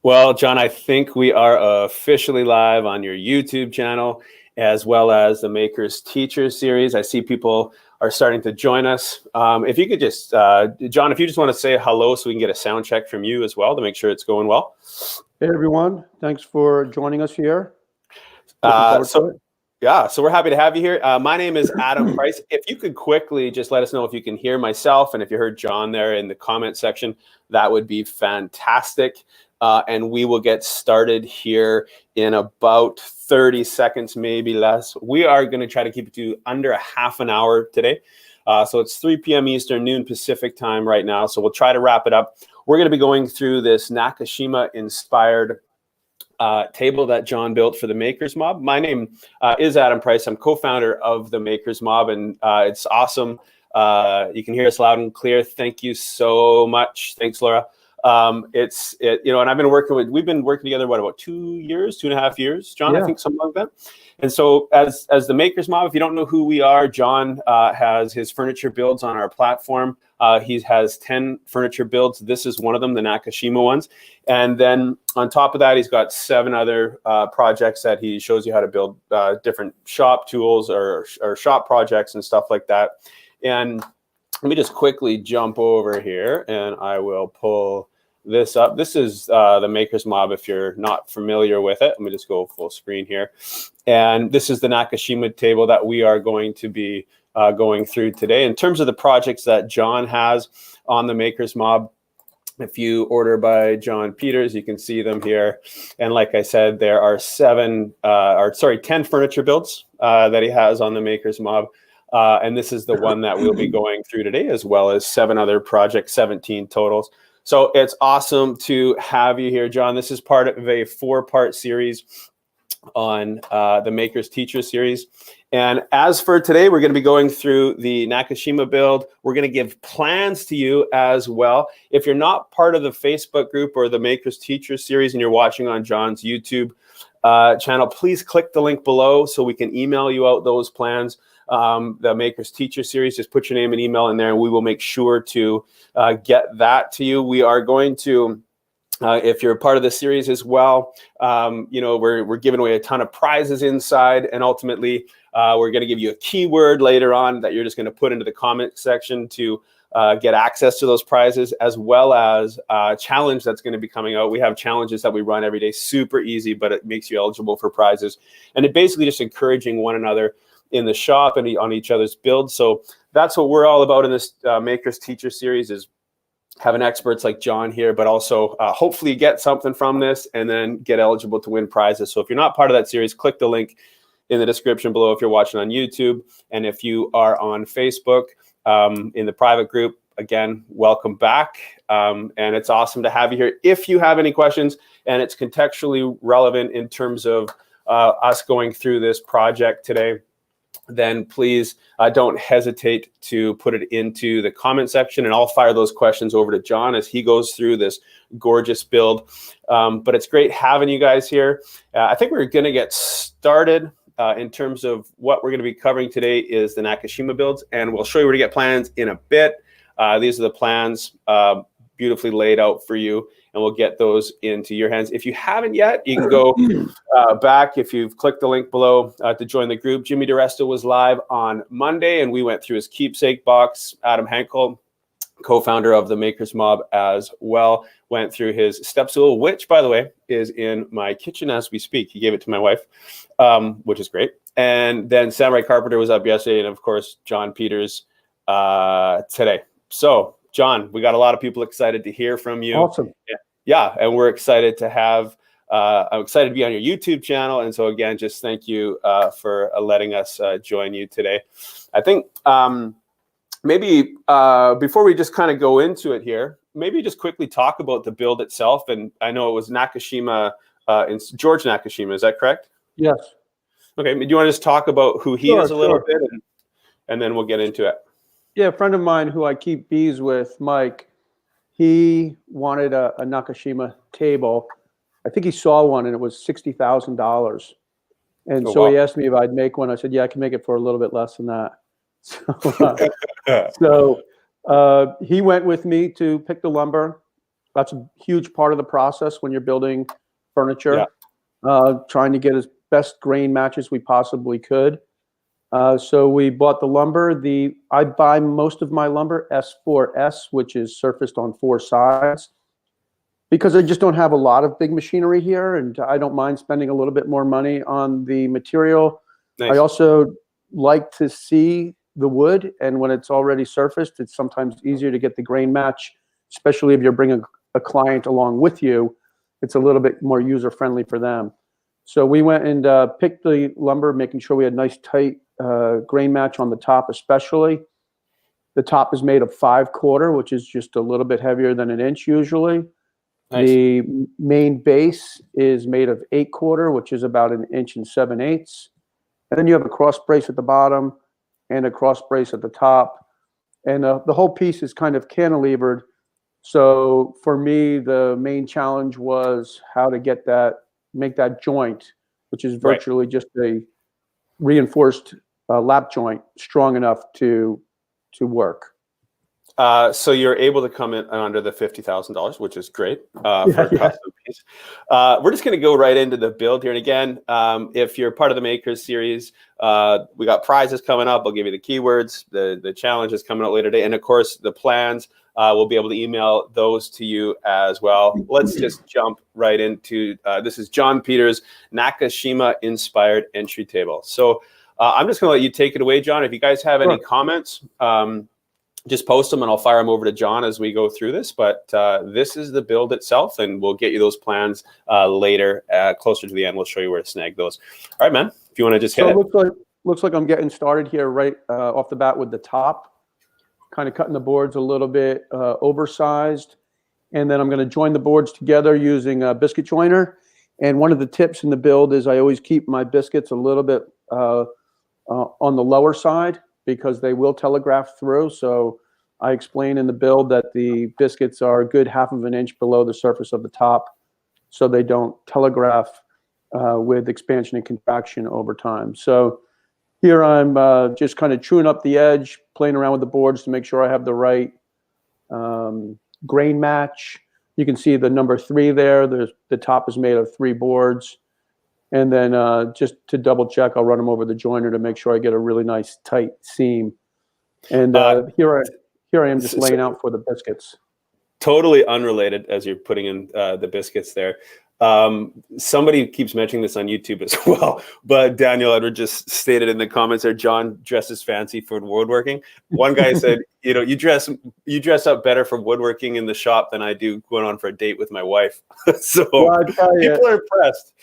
Well, John, I think we are officially live on your YouTube channel as well as the Makers Teachers series. I see people are starting to join us. If you could just, John, if you just want to say hello so we can get a sound check from you as well to make sure it's going well. Hey, everyone. Thanks for joining us here. So we're happy to have you here. My name is Adam Price. If you could quickly just let us know if you can hear myself and if you heard John there in the comment section, that would be fantastic. And we will get started here in about 30 seconds, maybe less. We are going to try to keep it to under a half an hour today. So it's 3 p.m. Eastern, noon Pacific time right now. So we'll try to wrap it up. We're going to be going through this Nakashima Inspired table that John built for the Makers Mob. My name is Adam Price. I'm co-founder of the Makers Mob, and it's awesome. You can hear us loud and clear. Thank you so much. Thanks, Laura. And we've been working together, about 2.5 years, John, yeah. I think something like that. And so as the Makers Mob, if you don't know who we are, John has his furniture builds on our platform. He has 10 furniture builds. This is one of them, the Nakashima ones. And then on top of that, he's got 7 other projects that he shows you how to build different shop tools or shop projects and stuff like that. And let me just quickly jump over here and I will pull this up. This is the Makers Mob if you're not familiar with it. Let me just go full screen here. And this is the Nakashima table that we are going to be going through today. In terms of the projects that John has on the Makers Mob, if you order by John Peters, you can see them here. And like I said, there are 10 furniture builds that he has on the Makers Mob. And this is the one that we'll be going through today, as well as 7 other projects, 17 totals. So it's awesome to have you here, John. This is part of a 4-part series on the Makers Teacher series. And as for today, we're going to be going through the Nakashima build. We're going to give plans to you as well. If you're not part of the Facebook group or the Makers Teacher series and you're watching on John's YouTube channel, please click the link below so we can email you out those plans. The Makers Teacher series, just put your name and email in there and we will make sure to get that to you. We are going to, if you're a part of the series as well, we're giving away a ton of prizes inside, and ultimately we're going to give you a keyword later on that you're just going to put into the comment section to get access to those prizes, as well as a challenge that's going to be coming out. We have challenges that we run every day, super easy, but it makes you eligible for prizes. And it basically just encouraging one another in the shop and on each other's builds. So that's what we're all about in this Makers Teacher series, is having experts like John here, but also hopefully get something from this and then get eligible to win prizes. So if you're not part of that series, click the link in the description below if you're watching on YouTube. And if you are on Facebook in the private group, again, welcome back. And it's awesome to have you here. If you have any questions and it's contextually relevant in terms of us going through this project today, then please don't hesitate to put it into the comment section, and I'll fire those questions over to John as he goes through this gorgeous build. But it's great having you guys here. I think we're going to get started in terms of what we're going to be covering today is the Nakashima builds, and we'll show you where to get plans in a bit. These are the plans beautifully laid out for you, and we'll get those into your hands. If you haven't yet, you can go back if you've clicked the link below to join the group. Jimmy DiResta was live on Monday, and we went through his keepsake box. Adam Henkel, co-founder of the Makers Mob as well, went through his step stool, which, by the way, is in my kitchen as we speak. He gave it to my wife, which is great. And then Samurai Carpenter was up yesterday, and of course, John Peters today. So, John, we got a lot of people excited to hear from you. Awesome. Yeah, and we're excited to have, I'm excited to be on your YouTube channel. And so again, just thank you for letting us join you today. I think maybe before we just kind of go into it here, maybe just quickly talk about the build itself. And I know it was Nakashima, George Nakashima, is that correct? Yes. Okay, do you want to just talk about who he is a little bit, and then we'll get into it? Yeah, a friend of mine who I keep bees with, Mike, he wanted a Nakashima table. I think he saw one and it was $60,000. And so he asked me if I'd make one. I said, yeah, I can make it for a little bit less than that. So he went with me to pick the lumber. that's a huge part of the process when you're building furniture. Yeah. Trying to get as best grain match as we possibly could. So we bought the lumber. I buy most of my lumber S4S, which is surfaced on 4 sides, because I just don't have a lot of big machinery here, and I don't mind spending a little bit more money on the material. Nice. I also like to see the wood, and when it's already surfaced, it's sometimes easier to get the grain match, especially if you're bringing a client along with you. It's a little bit more user-friendly for them. So we went and picked the lumber, making sure we had nice, tight grain match on the top especially. The top is made of 5/4, which is just a little bit heavier than an inch usually. Nice. The main base is made of 8/4, which is about 1 7/8 inches. And then you have a cross brace at the bottom and a cross brace at the top. And the whole piece is kind of cantilevered. So for me, the main challenge was how to make that joint, which is virtually just a reinforced lap joint, strong enough to work. So you're able to come in under the $50,000, which is great for a custom piece. We're just going to go right into the build here. And again, if you're part of the Makers series, we got prizes coming up. I'll give you the keywords. The challenge is coming out later today. And of course, the plans, we'll be able to email those to you as well. Let's just jump right into, this is John Peters' Nakashima Inspired Entry Table. So I'm just going to let you take it away, John. If you guys have any comments, just post them and I'll fire them over to John as we go through this. But this is the build itself, and we'll get you those plans later, closer to the end. We'll show you where to snag those. All right, man. If you want to just hit it. Looks like I'm getting started here right off the bat with the top, kind of cutting the boards a little bit oversized. And then I'm going to join the boards together using a biscuit joiner. And one of the tips in the build is I always keep my biscuits a little bit on the lower side, because they will telegraph through. So I explain in the build that the biscuits are a good 1/2 inch below the surface of the top, so they don't telegraph with expansion and contraction over time. So here I'm just kind of chewing up the edge, playing around with the boards to make sure I have the right grain match. You can see the number 3 there. The top is made of 3 boards. And then just to double check, I'll run them over the joiner to make sure I get a really nice tight seam. And here I am just laying out for the biscuits. Totally unrelated as you're putting in the biscuits there. Somebody keeps mentioning this on YouTube as well, but Daniel Edward just stated in the comments there, John dresses fancy for woodworking. One guy said, you dress up better for woodworking in the shop than I do going on for a date with my wife. So people are impressed.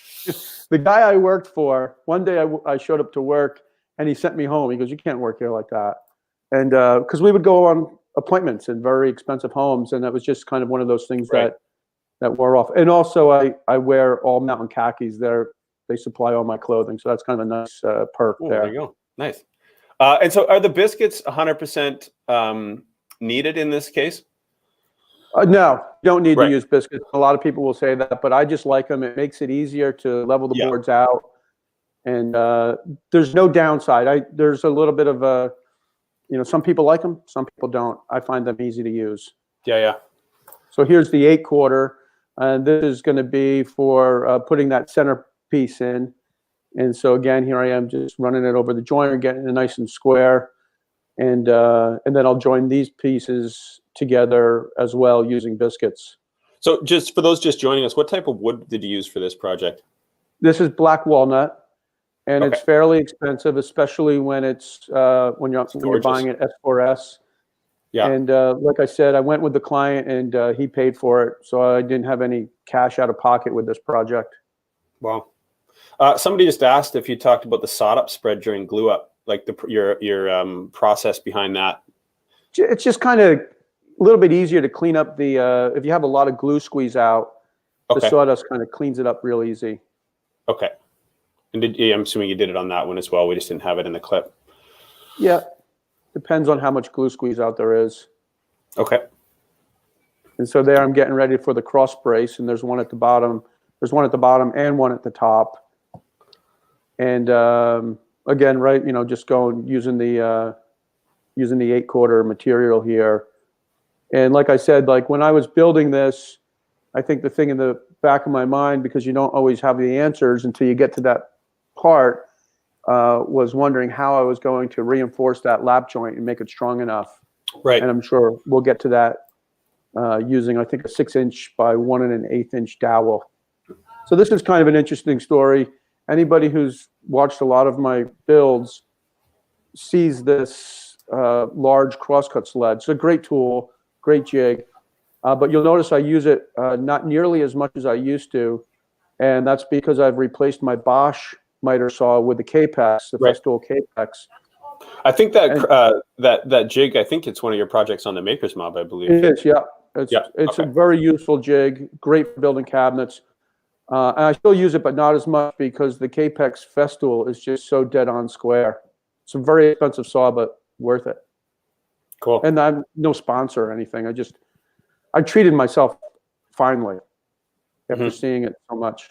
The guy I worked for, one day I showed up to work and he sent me home. He goes, "You can't work here like that." And because we would go on appointments in very expensive homes, and that was just kind of one of those things that wore off. And also I wear all mountain khakis. They supply all my clothing, so that's kind of a nice perk there. There you go. Nice. And so are the biscuits 100% needed in this case? No, you don't need to use biscuits. A lot of people will say that, but I just like them. It makes it easier to level the boards out. And there's no downside. There's a little bit of a, some people like them, some people don't. I find them easy to use. Yeah. So here's the 8/4. And this is going to be for putting that center piece in. And so again, here I am just running it over the joiner, getting it nice and square. And then I'll join these pieces together as well using biscuits. So just for those just joining us, what type of wood did you use for this project? This is black walnut, and it's fairly expensive, especially when it's when you're buying it S4S. Yeah. And like I said, I went with the client and he paid for it, so I didn't have any cash out of pocket with this project. Wow. Somebody just asked if you talked about the sawed up spread during glue up, like your process behind that. It's just kind of a little bit easier to clean up the if you have a lot of glue squeeze out, the sawdust kind of cleans it up real easy. Okay. And I'm assuming you did it on that one as well. We just didn't have it in the clip. Yeah. Depends on how much glue squeeze out there is. Okay. And so there I'm getting ready for the cross brace, and there's one at the bottom. There's one at the bottom and one at the top. And again, just going using the 8/4 material here. And like I said, like when I was building this, I think the thing in the back of my mind, because you don't always have the answers until you get to that part, was wondering how I was going to reinforce that lap joint and make it strong enough. Right. And I'm sure we'll get to that using, I think, a 6-inch by 1 1/8 inch dowel. So this is kind of an interesting story. Anybody who's watched a lot of my builds sees this large crosscut sled. It's a great tool, great jig. But you'll notice I use it not nearly as much as I used to. And that's because I've replaced my Bosch miter saw with the Capex, the Festool Capex. I think that that jig, I think it's one of your projects on the Maker's Mob, I believe. It is, yeah. It's a very useful jig, great for building cabinets. And I still use it, but not as much because the Capex Festool is just so dead on square. It's a very expensive saw, but worth it. Cool. And I'm no sponsor or anything. I treated myself finally after seeing it so much.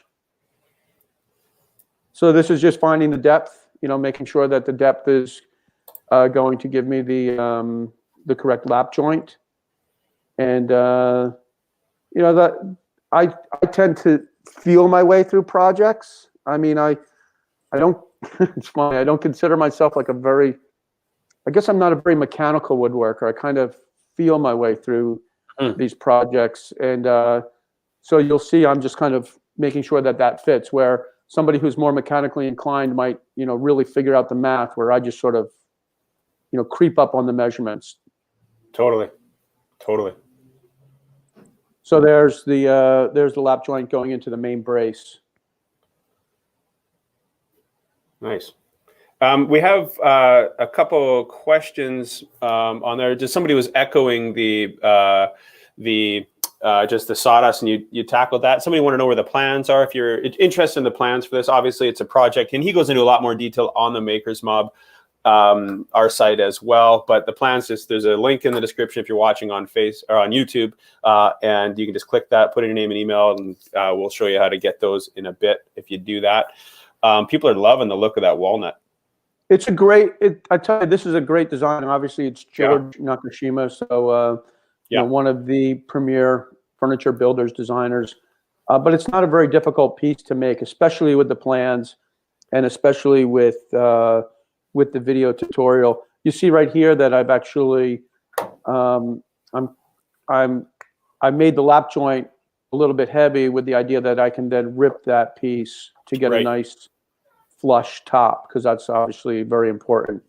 So this is just finding the depth, making sure that the depth is going to give me the correct lap joint. And, that I tend to feel my way through projects. I mean, I don't, it's funny, I don't consider myself like I guess I'm not a very mechanical woodworker. I kind of feel my way through these projects. And so you'll see I'm just kind of making sure that fits, where somebody who's more mechanically inclined might, really figure out the math, where I just sort of, creep up on the measurements. Totally. So there's the lap joint going into the main brace. Nice. We have a couple questions on there. Just somebody was echoing just the sawdust, and you tackled that. Somebody want to know where the plans are. If you're interested in the plans for this, obviously it's a project, and he goes into a lot more detail on the Maker's Mob, our site as well. But the plans, there's a link in the description if you're watching on YouTube, and you can just click that, put in your name and email, and we'll show you how to get those in a bit if you do that. People are loving the look of that walnut. It's I tell you, this is a great design. Obviously, it's George Nakashima, so one of the premier furniture builders, designers. But it's not a very difficult piece to make, especially with the plans, and especially with the video tutorial. You see right here that I've actually I made the lap joint a little bit heavy with the idea that I can then rip that piece to get a nice flush top, because that's obviously very important.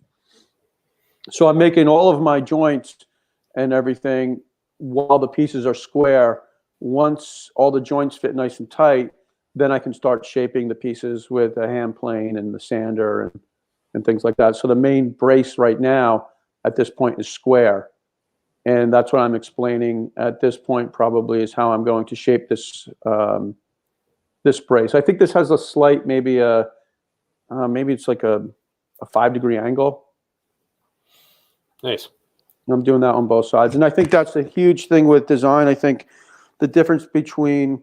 So I'm making all of my joints and everything while the pieces are square. Once all the joints fit nice and tight, then I can start shaping the pieces with a hand plane and the sander and things like that. So the main brace right now at this point is square. And that's what I'm explaining at this point probably is how I'm going to shape this this brace. I think this has a slight, maybe it's like a 5-degree angle. Nice. I'm doing that on both sides. And I think that's a huge thing with design. I think the difference between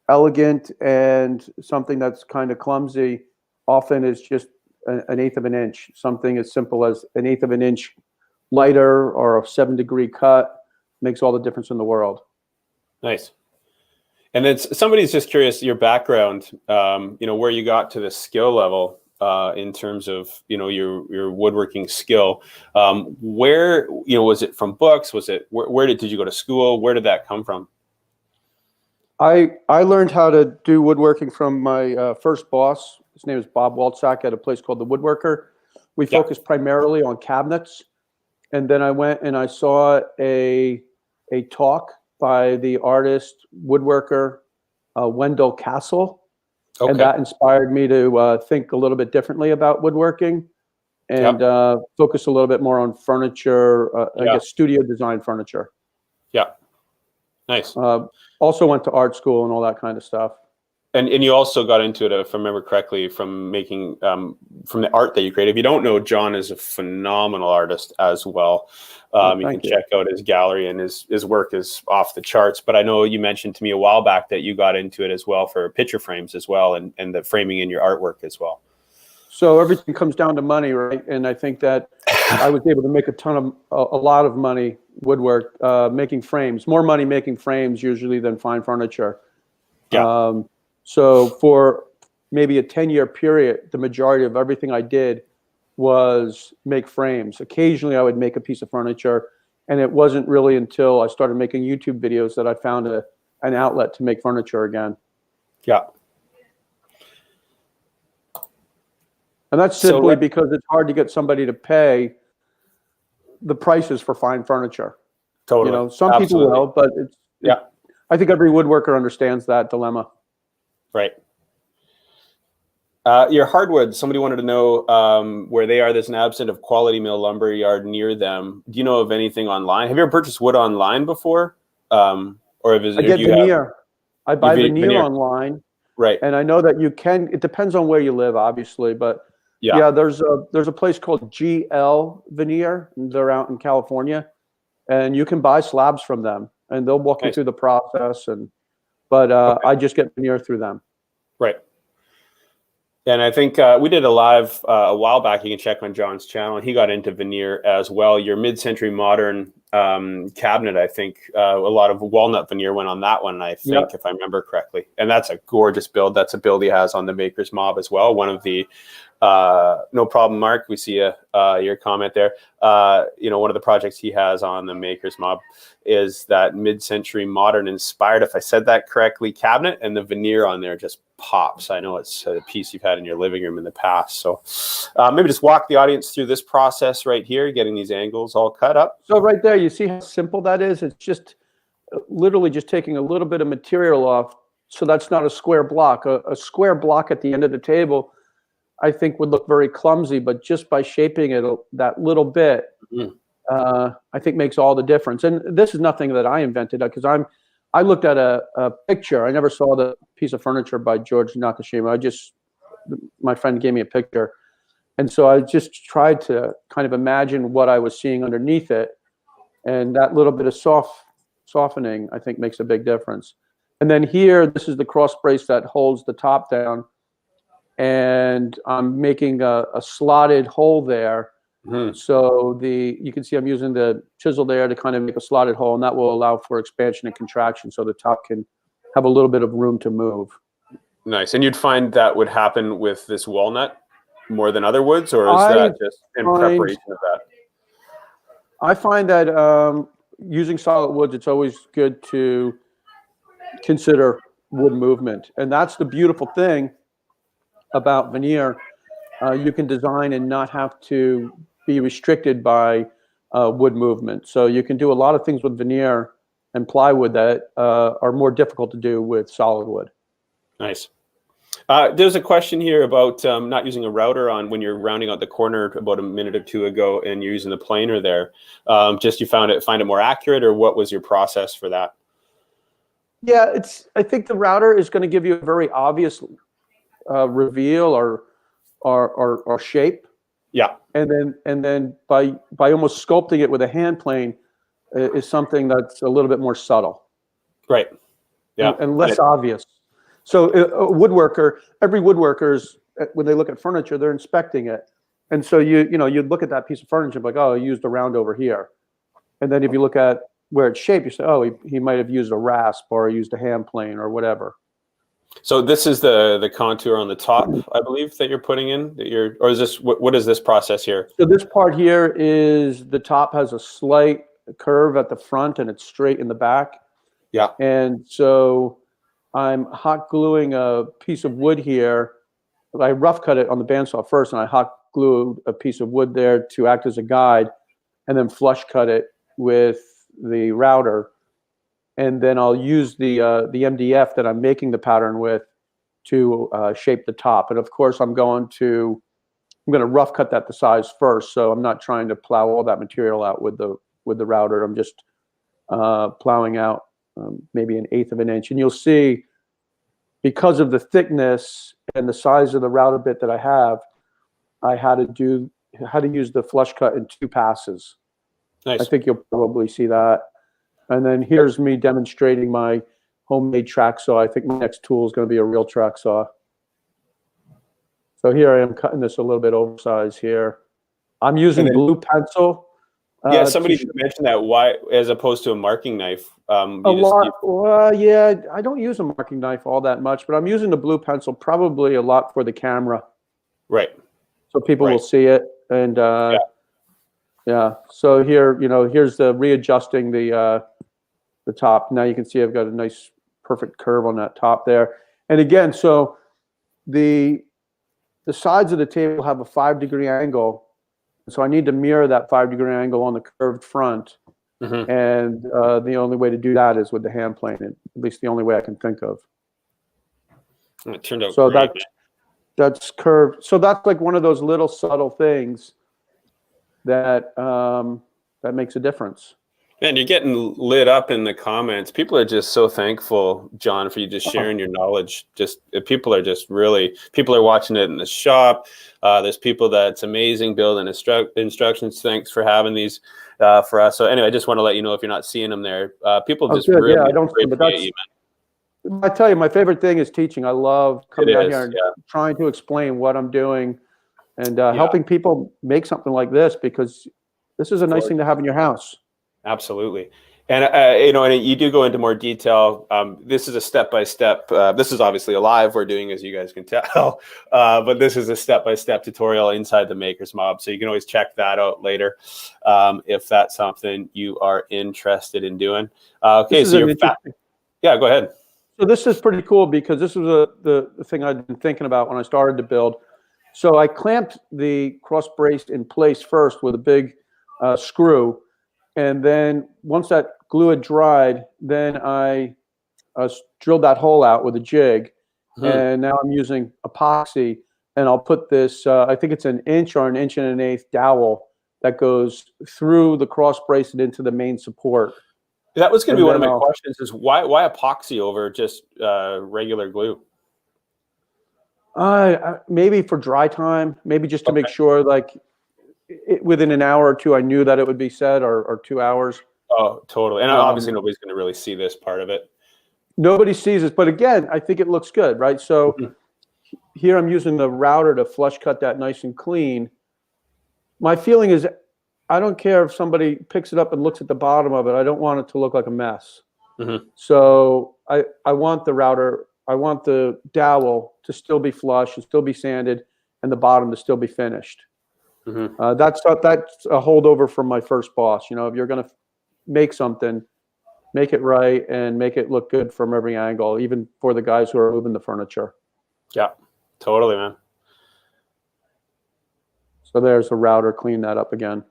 elegant and something that's kind of clumsy often is just an 1/8 of an inch. Something as simple as an 1/8 of an inch lighter or a 7-degree cut makes all the difference in the world. Nice. And then somebody's just curious, your background, where you got to the skill level in terms of, your woodworking skill. Where, was it from books? Was it, where did you go to school? Where did that come from? I learned how to do woodworking from my first boss. His name is Bob Waltsack at a place called The Woodworker. We focused primarily on cabinets. And then I went and I saw a talk by the artist, woodworker, Wendell Castle. Okay. And that inspired me to think a little bit differently about woodworking and focus a little bit more on furniture, I guess studio design furniture. Yeah. Nice. Also went to art school and all that kind of stuff. And you also got into it, if I remember correctly, from making from the art that you created. If you don't know, John is a phenomenal artist as well. You can check out his gallery, and his work is off the charts. But I know you mentioned to me a while back that you got into it as well for picture frames as well, and the framing in your artwork as well. So everything comes down to money, right? And I think that I was able to make a lot of money woodwork, making frames. More money making frames usually than fine furniture. Yeah. So for maybe a 10-year period, the majority of everything I did was make frames. Occasionally I would make a piece of furniture, and it wasn't really until I started making YouTube videos that I found an outlet to make furniture again. Yeah. And that's simply because it's hard to get somebody to pay the prices for fine furniture. Totally. You know, some people will, but I think every woodworker understands that dilemma. Right. Your hardwood, somebody wanted to know where they are. There's an absent of quality mill lumber yard near them. Do you know of anything online? Have you ever purchased wood online before? Or I get veneer. I buy veneer online. Right. And I know that you can, it depends on where you live, obviously, but yeah, there's a place called GL Veneer. They're out in California, and you can buy slabs from them, and they'll walk you through the process. But I just get veneer through them. Right. And I think we did a live a while back. You can check on John's channel, and he got into veneer as well. Your mid-century modern cabinet, I think a lot of walnut veneer went on that one, I think, if I remember correctly. And that's a gorgeous build. That's a build he has on the Maker's Mob as well. One of the no problem, Mark. We see your comment there. You know, one of the projects he has on the Maker's Mob is that mid-century modern inspired, if I said that correctly, cabinet, and the veneer on there just pops. I know it's a piece you've had in your living room in the past. So maybe just walk the audience through this process right here, getting these angles all cut up. So right there, you see how simple that is? It's just literally just taking a little bit of material off. So that's not a square block. A square block at the end of the table, I think, would look very clumsy, but just by shaping it that little bit, I think makes all the difference. And this is nothing that I invented, because I looked at a picture. I never saw the piece of furniture by George Nakashima. My friend gave me a picture. And so I just tried to kind of imagine what I was seeing underneath it. And that little bit of softening, I think, makes a big difference. And then here, this is the cross brace that holds the top down. And I'm making a slotted hole there. So you can see I'm using the chisel there to kind of make a slotted hole, and that will allow for expansion and contraction, so the top can have a little bit of room to move. Nice. And you'd find that would happen with this walnut more than other woods, or is that just in preparation of that? I find that using solid woods, it's always good to consider wood movement, and that's the beautiful thing about veneer. You can design and not have to be restricted by wood movement. So you can do a lot of things with veneer and plywood that are more difficult to do with solid wood. Nice. There's a question here about not using a router on when you're rounding out the corner about a minute or two ago, and you're using the planer there. Just you find it more accurate, or what was your process for that? Yeah, I think the router is going to give you a very obvious reveal or shape. Yeah. And then by almost sculpting it with a hand plane is something that's a little bit more subtle. Right. Yeah. And less obvious. So every woodworker's, when they look at furniture, they're inspecting it. And so you look at that piece of furniture and be like, oh, he used a round over here. And then if you look at where it's shaped, you say, oh, he might have used a rasp or used a hand plane or whatever. So this is the contour on the top, I believe, that you're putting in, or is this, what is this process here? So this part here is, the top has a slight curve at the front and it's straight in the back. Yeah. And so I'm hot gluing a piece of wood here. I rough cut it on the bandsaw first, and I hot glued a piece of wood there to act as a guide, and then flush cut it with the router. And then I'll use the MDF that I'm making the pattern with to shape the top. And of course, I'm going to rough cut that to size first. So I'm not trying to plow all that material out with the router. I'm just plowing out maybe 1/8 of an inch. And you'll see, because of the thickness and the size of the router bit that I have, I had to use the flush cut in 2 passes. Nice. I think you'll probably see that. And then here's me demonstrating my homemade track saw. I think my next tool is going to be a real track saw. So here I am cutting this a little bit oversized here. I'm using blue pencil Yeah, somebody mentioned that. Why, as opposed to a marking knife? Yeah, I don't use a marking knife all that much, but I'm using the blue pencil probably a lot for the camera. Right. So people will see it. And yeah. So here, here's the readjusting the top. Now you can see I've got a nice perfect curve on that top there. And again, so the sides of the table have a 5-degree angle. So I need to mirror that 5-degree angle on the curved front. Mm-hmm. And the only way to do that is with the hand plane, at least the only way I can think of. It turned out so great. that's curved. So that's like one of those little subtle things that that makes a difference. Man, you're getting lit up in the comments. People are just so thankful, John, for you just sharing your knowledge. People are watching it in the shop. There's people that's amazing building instructions. Thanks for having these for us. So anyway, I just want to let you know if you're not seeing them there. People just really I don't see them, but that's, you, man. I tell you, my favorite thing is teaching. I love coming out here and trying to explain what I'm doing and helping people make something like this, because this is a nice thing to have in your house. Absolutely. And, and you do go into more detail. This is a step-by-step. This is obviously a live we're doing, as you guys can tell. But this is a step-by-step tutorial inside the Maker's Mob. So you can always check that out later if that's something you are interested in doing. Okay, so yeah, go ahead. So this is pretty cool, because this was the thing I'd been thinking about when I started to build. So I clamped the cross brace in place first with a big screw. And then once that glue had dried, then I drilled that hole out with a jig. And now I'm using epoxy, and I'll put this, I think it's an inch or an inch and an eighth dowel that goes through the cross brace and into the main support. That was going to be one of my questions, is why epoxy over just regular glue? Maybe for dry time, maybe just to make sure, like, within an hour or two, I knew that it would be set, or 2 hours. Oh, totally. And obviously nobody's going to really see this part of it. Nobody sees it, but again, I think it looks good, right? So here I'm using the router to flush cut that nice and clean. My feeling is, I don't care if somebody picks it up and looks at the bottom of it. I don't want it to look like a mess. So I want the router, I want the dowel to still be flush and still be sanded, and the bottom to still be finished. That's a holdover from my first boss. If you're going to make something, make it right and make it look good from every angle, even for the guys who are moving the furniture. Yeah, totally, man. So there's the router. Clean that up again.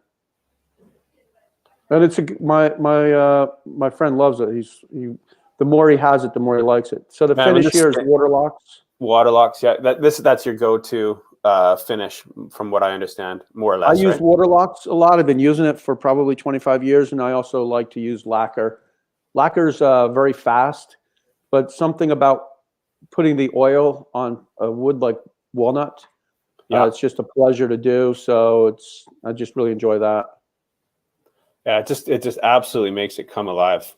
And it's my friend loves it. The more he has it, the more he likes it. So the finish here is water locks. Water locks, yeah. That's your go-to finish, from what I understand, more or less. I use water locks a lot. I've been using it for probably 25 years, and I also like to use lacquer. Lacquer's very fast, but something about putting the oil on a wood like walnut, it's just a pleasure to do. So I just really enjoy that. Yeah, it just absolutely makes it come alive.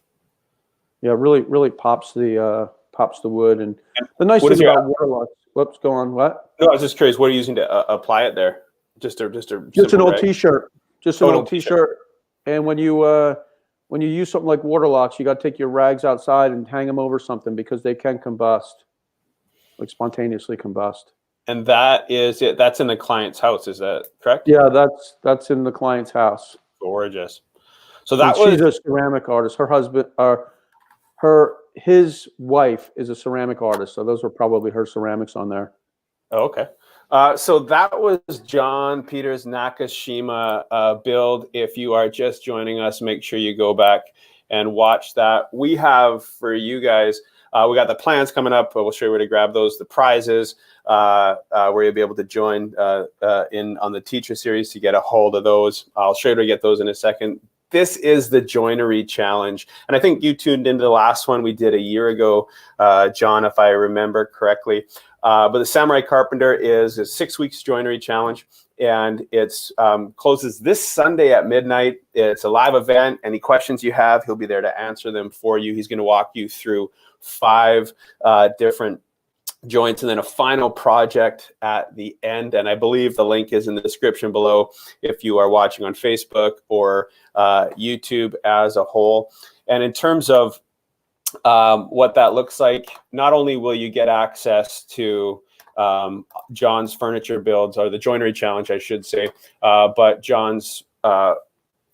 Yeah, really pops the wood. And the nice thing about water locks. Whoops, go on. What? No, I was just curious. What are you using to apply it there? Just an old T-shirt. Just an old T-shirt. And when you use something like water locks, you got to take your rags outside and hang them over something, because they can combust, like spontaneously combust. And that is it. That's in the client's house. Is that correct? Yeah, that's in the client's house. Gorgeous. So she's a ceramic artist. Her husband, his wife is a ceramic artist. So those were probably her ceramics on there. Oh, okay. So that was John Peters' Nakashima build. If you are just joining us, make sure you go back and watch that. We have, for you guys, we got the plans coming up. We'll show you where to grab those, the prizes, where you'll be able to join in on the teacher series to get a hold of those. I'll show you where to get those in a second. This is the Joinery Challenge. And I think you tuned into the last one we did a year ago, John, if I remember correctly. But the Samurai Carpenter is a 6 weeks Joinery Challenge, and it's closes this Sunday at midnight. It's a live event. Any questions you have, he'll be there to answer them for you. He's going to walk you through 5 different joints, and then a final project at the end. And I believe the link is in the description below if you are watching on Facebook or YouTube as a whole. And in terms of what that looks like, not only will you get access to John's furniture builds, or the Joinery Challenge, I should say, but John's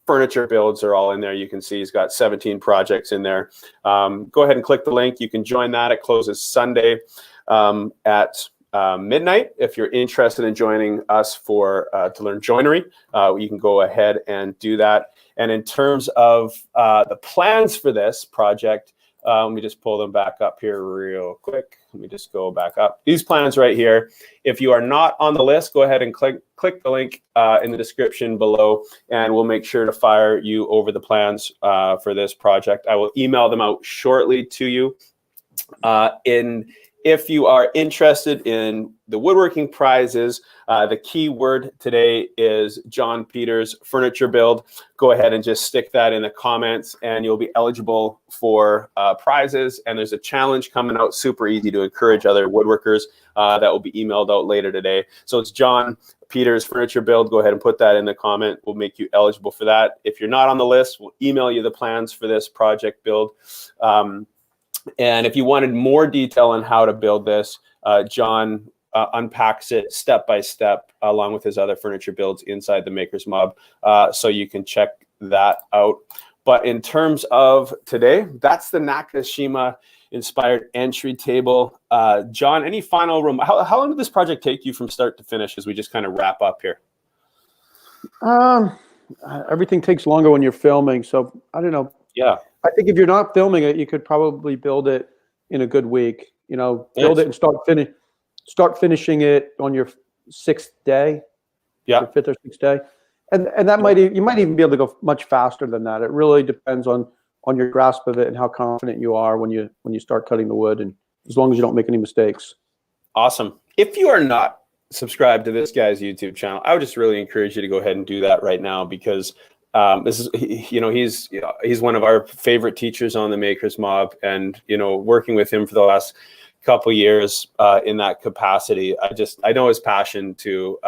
furniture builds are all in there. You can see he's got 17 projects in there. Go ahead and click the link. You can join that. It closes Sunday at midnight. If you're interested in joining us for to learn joinery, you can go ahead and do that. And in terms of the plans for this project, let me just pull them back up here real quick. Let me just go back up. These plans right here. If you are not on the list, go ahead and click the link in the description below, and we'll make sure to fire you over the plans for this project. I will email them out shortly to you. If you are interested in the woodworking prizes, the key word today is John Peters furniture build. Go ahead and just stick that in the comments, and you'll be eligible for prizes. And there's a challenge coming out, super easy to encourage other woodworkers, that will be emailed out later today. So it's John Peters furniture build. Go ahead and put that in the comment. We'll make you eligible for that. If you're not on the list, we'll email you the plans for this project build. And if you wanted more detail on how to build this, John unpacks it step by step along with his other furniture builds inside the Maker's Mob, so you can check that out. But in terms of today, that's the Nakashima Inspired Entry Table. John, any final how long did this project take you from start to finish as we just kind of wrap up here? Everything takes longer when you're filming, so I don't know. Yeah. I think if you're not filming it, you could probably build it in a good week. You know, build it and start finishing it on your 6th day. Yeah. Your 5th or 6th day, and that you might even be able to go much faster than that. It really depends on your grasp of it and how confident you are when you start cutting the wood, and as long as you don't make any mistakes. Awesome. If you are not subscribed to this guy's YouTube channel, I would just really encourage you to go ahead and do that right now, because this is, he's one of our favorite teachers on the Maker's Mob, and working with him for the last couple years in that capacity, I know his passion to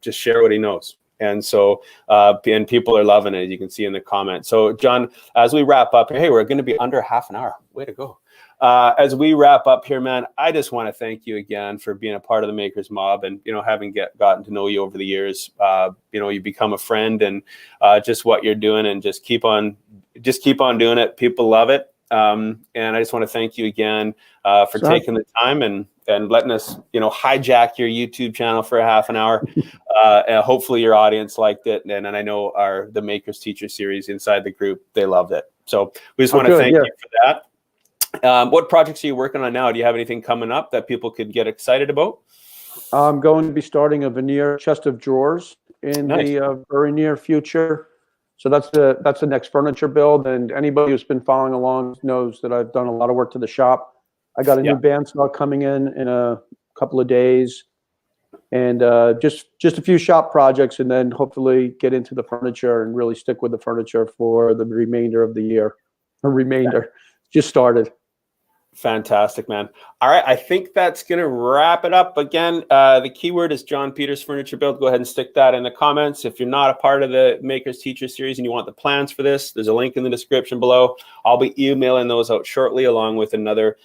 just share what he knows, and so and people are loving it. You can see in the comments. So John, as we wrap up, hey, we're going to be under half an hour. Way to go. As we wrap up here, man, I just want to thank you again for being a part of the Maker's Mob, and having gotten to know you over the years. You become a friend, and just what you're doing, and just keep on doing it. People love it, and I just want to thank you again for taking the time and letting us hijack your YouTube channel for a half an hour. And hopefully your audience liked it, and I know the Makers Teacher series inside the group, they loved it. So we just want to thank you for that. What projects are you working on now? Do you have anything coming up that people could get excited about? I'm going to be starting a veneer chest of drawers in the very near future. So that's the next furniture build. And anybody who's been following along knows that I've done a lot of work to the shop. I got a new bandsaw coming in a couple of days, and just a few shop projects, and then hopefully get into the furniture and really stick with the furniture for the remainder of the year. Just started. Fantastic, man. All right, I think that's going to wrap it up. Again, the keyword is John Peters Furniture Build. Go ahead and stick that in the comments. If you're not a part of the Makers Teacher series and you want the plans for this, there's a link in the description below. I'll be emailing those out shortly, along with another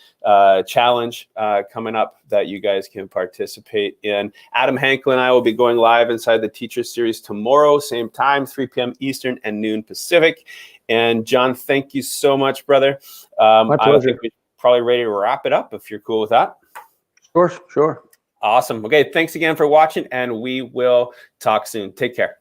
challenge coming up that you guys can participate in. Adam Hankel and I will be going live inside the Teacher series tomorrow, same time, 3 p.m. Eastern and noon Pacific. And John, thank you so much, brother. My pleasure. Probably ready to wrap it up if you're cool with that. Sure. Awesome. Okay, thanks again for watching, and we will talk soon. Take care.